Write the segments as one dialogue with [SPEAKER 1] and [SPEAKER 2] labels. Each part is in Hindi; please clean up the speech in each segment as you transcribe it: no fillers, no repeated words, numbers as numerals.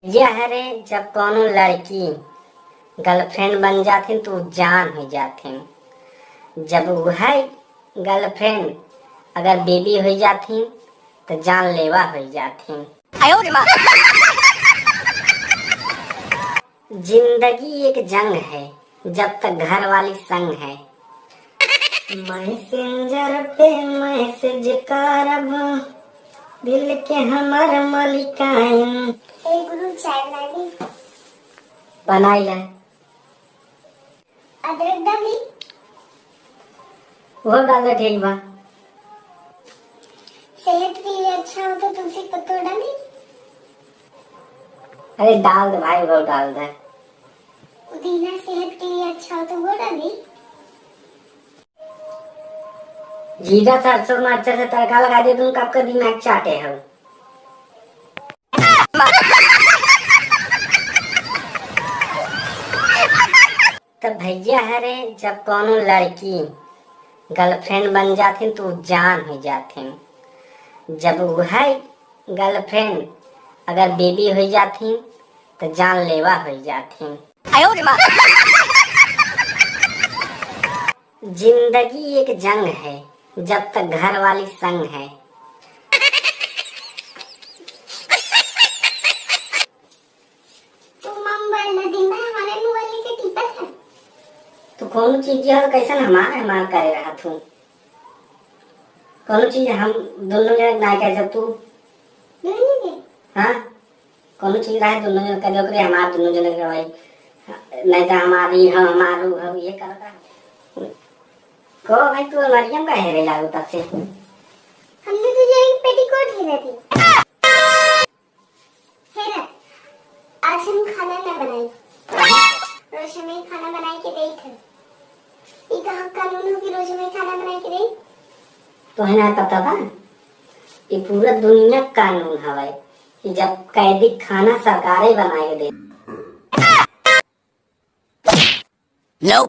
[SPEAKER 1] यह रे जब कोनो लड़की गर्लफ्रेंड बन जाथिन तो जान हो जाथिन। जब वह गर्लफ्रेंड अगर बेबी हो जाथिन तो जानलेवा हो जाथिन। आयो रे माँ। जिंदगी एक जंग है जब तक घर वाली संग है। मैसेंजर पे मैसेज करब दिल के हमर मलिकाइन।
[SPEAKER 2] गुरु चाय बनाई
[SPEAKER 1] बनाई ले
[SPEAKER 2] अदरक डाली
[SPEAKER 1] वो डाल दे ठीक बा।
[SPEAKER 2] सेहत के लिए अच्छा हो तो तुलसी पत्ता डाली।
[SPEAKER 1] अरे डाल दे भाई वो डाल दे।
[SPEAKER 2] पुदीना सेहत के लिए अच्छा हो तो वो डाली।
[SPEAKER 1] जीरा सरसों मिर्च से तड़का लगा दे तुम कब का दिमाग चाटे हो। तो भैया है रे जब कोनो लड़की गर्लफ्रेंड बन जाथिन तो जान हो जाथिन। जब वह गर्लफ्रेंड अगर बेबी हो जाथिन तो जानलेवा हो जाथिन। आयो रे माँ। जिंदगी एक जंग है जब तक घर वाली संग है।
[SPEAKER 2] तो मोबाइल ना दिन भर हमारे मोबाइल के टिपत है।
[SPEAKER 1] तो कौन चीज है कैसे हमार करे रहा तू। कौन चीज हम दोनों जने ना कह सब तू।
[SPEAKER 2] नहीं
[SPEAKER 1] हाँ कौन चीज रहा दोनों जने कर दो हमार दोनों जने के भाई नहीं तो हमारी हम हमारू हम ये कर रहा को भाई तू मरियम का है रे लागू तब से।
[SPEAKER 2] हमने तुझे एक पेटीकोट हेरा थी। हेरा आज हम खाना ना बनाई। रोज हमें खाना बनाई के दे थे। ये कहाँ कानून हो कि रोज हमें खाना बनाई के दे।
[SPEAKER 1] तो है ना पता था ये पूरा दुनिया का कानून है कि जब कैदी खाना सरकारें बनाए दे। नो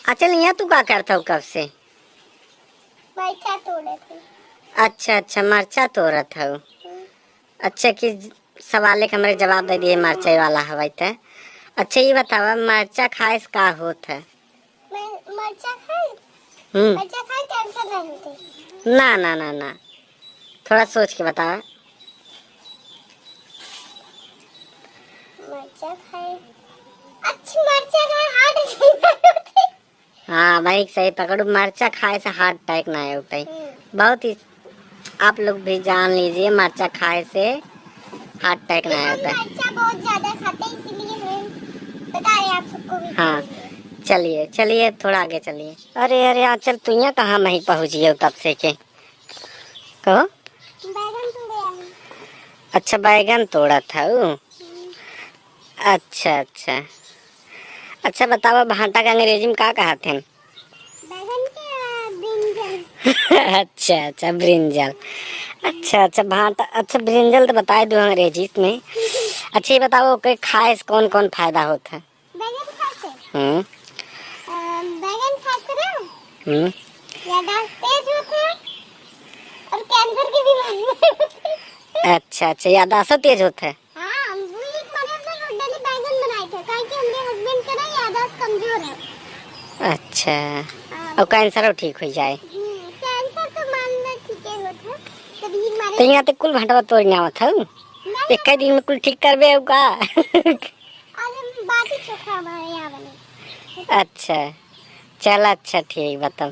[SPEAKER 1] अच्छा यहाँ तू क्या करता हो कब से।
[SPEAKER 2] मरचा तोड़े थे।
[SPEAKER 1] अच्छा मरचा तोड़ा था। अच्छा कि सवाल के हमारे जवाब दे दिए मरचा वाला हवाई था। अच्छा ये बतावा मरचा खाए से का होता है।
[SPEAKER 2] मरचा खाए कैंसर नहीं होते।
[SPEAKER 1] ना थोड़ा सोच के बतावा।
[SPEAKER 2] मरचा खाए अच्छी मरचा खाए हार्ट अटैक होते।
[SPEAKER 1] हाँ भाई सही पकड़ो मरचा खाए से हार्ट अटैक ना होता है। बहुत ही आप लोग भी जान लीजिए मरचा खाए से हार्ट अटैक ना होता है।
[SPEAKER 2] मरचा बहुत ज्यादा खाते हैं इसीलिए हम बता रहे आप सबको भी।
[SPEAKER 1] हाँ चलिए थोड़ा आगे चलिए। अरे आंचल तू यहाँ कहाँ नहीं पहुँची हो तब से के कहो।
[SPEAKER 2] बैगन तोड़े हैं।
[SPEAKER 1] अच्छा बैगन तोड़ा था वो। अच्छा बताओ भांटा का अंग्रेजी में क्या कहते हैं।
[SPEAKER 2] बैगन के ब्रिंजल।
[SPEAKER 1] अच्छा ब्रिंजल। अच्छा भांटा अच्छा ब्रिंजल तो बता दो अंग्रेजी में। अच्छा ये बताओ कि खाए से कौन कौन फायदा होता है।
[SPEAKER 2] बैगन खाते
[SPEAKER 1] हम्म
[SPEAKER 2] याददाश्त तेज होता है और कैंसर की बीमारी होती है।
[SPEAKER 1] अच्छा याददाश्त तेज होता है।
[SPEAKER 2] हाँ वो एक बार हम लोग डेली बैगन बनाए थे काहे कि हमारे हस्बैंड का ना याददाश्त कमजोर है।
[SPEAKER 1] अच्छा और कैंसर ठीक हो जाए।
[SPEAKER 2] कैंसर तो मान लो ठीक है होता है कभी हमारे
[SPEAKER 1] तो यहाँ तो कुल भंटवा तोड़ने आवत है एक दिन में कुल ठीक करबे होगा।
[SPEAKER 2] आज हम बाटी चोखा हमारे यहाँ बने।
[SPEAKER 1] अच्छा चल अच्छा ठीक बताओ।